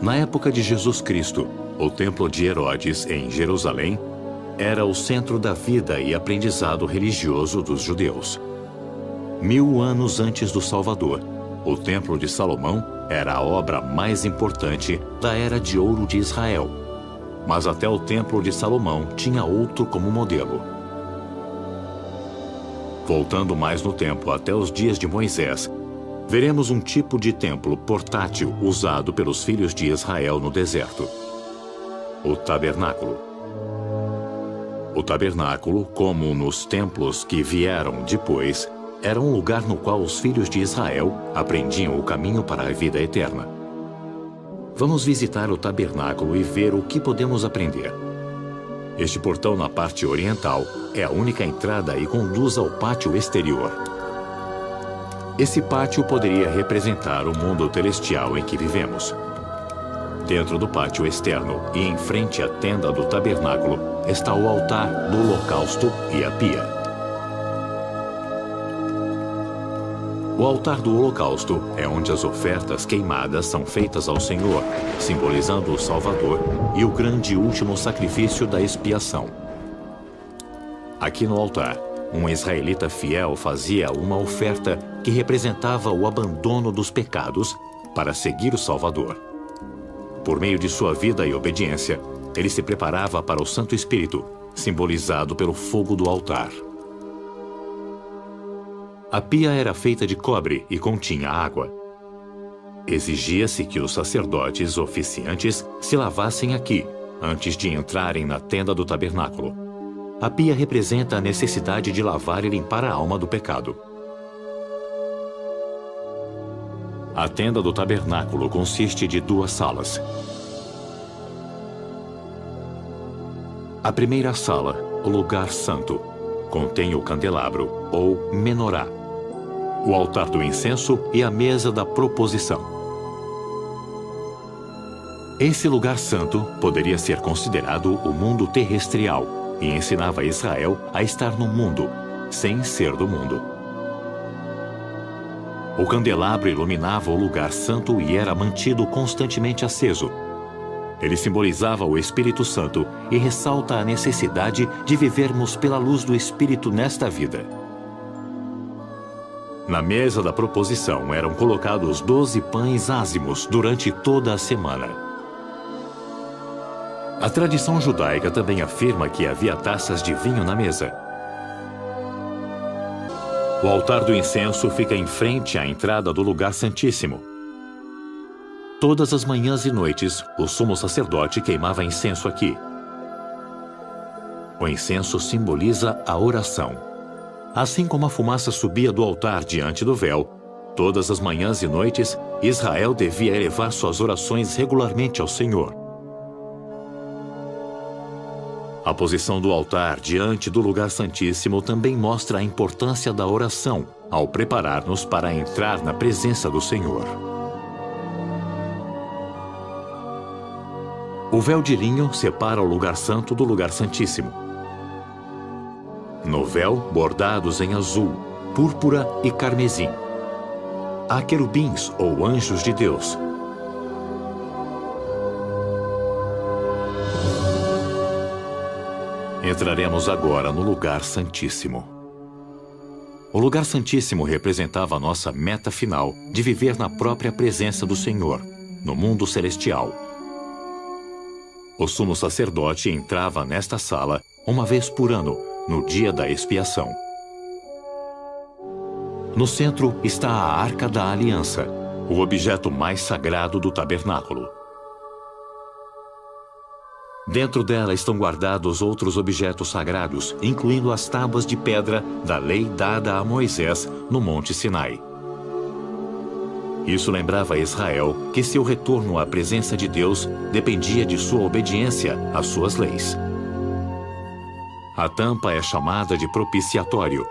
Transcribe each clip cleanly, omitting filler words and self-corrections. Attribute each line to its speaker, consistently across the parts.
Speaker 1: Na época de Jesus Cristo, o templo de Herodes, em Jerusalém, era o centro da vida e aprendizado religioso dos judeus. 1000 anos antes do Salvador, o Templo de Salomão era a obra mais importante da Era de Ouro de Israel. Mas até o Templo de Salomão tinha outro como modelo. Voltando mais no tempo até os dias de Moisés, veremos um tipo de templo portátil usado pelos filhos de Israel no deserto: o tabernáculo. O tabernáculo, como nos templos que vieram depois, era um lugar no qual os filhos de Israel aprendiam o caminho para a vida eterna. Vamos visitar o tabernáculo e ver o que podemos aprender. Este portão na parte oriental é a única entrada e conduz ao pátio exterior. Esse pátio poderia representar o mundo celestial em que vivemos. Dentro do pátio externo e em frente à tenda do tabernáculo está o altar do holocausto e a pia. O altar do holocausto é onde as ofertas queimadas são feitas ao Senhor, simbolizando o Salvador e o grande último sacrifício da expiação. Aqui no altar, um israelita fiel fazia uma oferta que representava o abandono dos pecados para seguir o Salvador. Por meio de sua vida e obediência, ele se preparava para o Santo Espírito, simbolizado pelo fogo do altar. A pia era feita de cobre e continha água. Exigia-se que os sacerdotes oficiantes se lavassem aqui, antes de entrarem na tenda do tabernáculo. A pia representa a necessidade de lavar e limpar a alma do pecado. A tenda do tabernáculo consiste de 2 salas. A primeira sala, o lugar santo, contém o candelabro, ou menorá, o altar do incenso e a mesa da proposição. Esse lugar santo poderia ser considerado o mundo terrestrial e ensinava Israel a estar no mundo, sem ser do mundo. O candelabro iluminava o lugar santo e era mantido constantemente aceso. Ele simbolizava o Espírito Santo e ressalta a necessidade de vivermos pela luz do Espírito nesta vida. Na mesa da proposição eram colocados 12 pães ázimos durante toda a semana. A tradição judaica também afirma que havia taças de vinho na mesa. O altar do incenso fica em frente à entrada do lugar santíssimo. Todas as manhãs e noites, o sumo sacerdote queimava incenso aqui. O incenso simboliza a oração. Assim como a fumaça subia do altar diante do véu, todas as manhãs e noites, Israel devia elevar suas orações regularmente ao Senhor. A posição do altar diante do lugar santíssimo também mostra a importância da oração ao preparar-nos para entrar na presença do Senhor. O véu de linho separa o lugar santo do lugar santíssimo. No véu, bordados em azul, púrpura e carmesim, há querubins ou anjos de Deus. Entraremos agora no lugar santíssimo. O lugar santíssimo representava a nossa meta final de viver na própria presença do Senhor, no mundo celestial. O sumo sacerdote entrava nesta sala uma vez por ano, no dia da expiação. No centro está a Arca da Aliança, o objeto mais sagrado do tabernáculo. Dentro dela estão guardados outros objetos sagrados, incluindo as tábuas de pedra da lei dada a Moisés no Monte Sinai. Isso lembrava a Israel que seu retorno à presença de Deus dependia de sua obediência às suas leis. A tampa é chamada de propiciatório.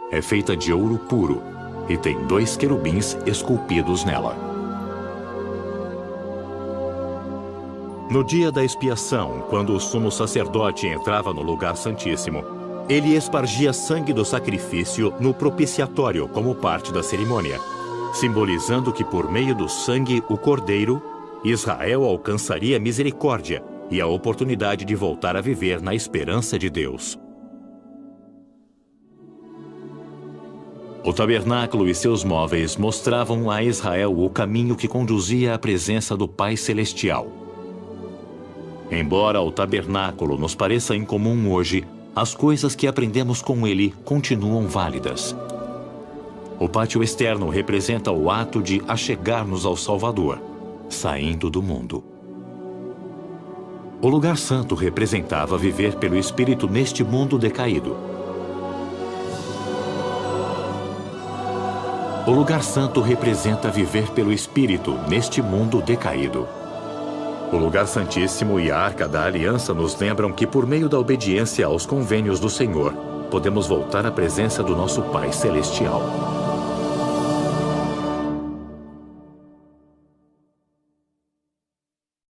Speaker 1: É feita de ouro puro e tem 2 querubins esculpidos nela. No dia da expiação, quando o sumo sacerdote entrava no lugar santíssimo, ele espargia sangue do sacrifício no propiciatório como parte da cerimônia, simbolizando que por meio do sangue o cordeiro, Israel alcançaria misericórdia e a oportunidade de voltar a viver na esperança de Deus. O tabernáculo e seus móveis mostravam a Israel o caminho que conduzia à presença do Pai Celestial. Embora o tabernáculo nos pareça incomum hoje, as coisas que aprendemos com ele continuam válidas. O pátio externo representa o ato de achegar-nos ao Salvador, saindo do mundo. O lugar santo representava viver pelo Espírito neste mundo decaído. O lugar santo representa viver pelo Espírito neste mundo decaído. O lugar santíssimo e a Arca da Aliança nos lembram que, por meio da obediência aos convênios do Senhor, podemos voltar à presença do nosso Pai Celestial.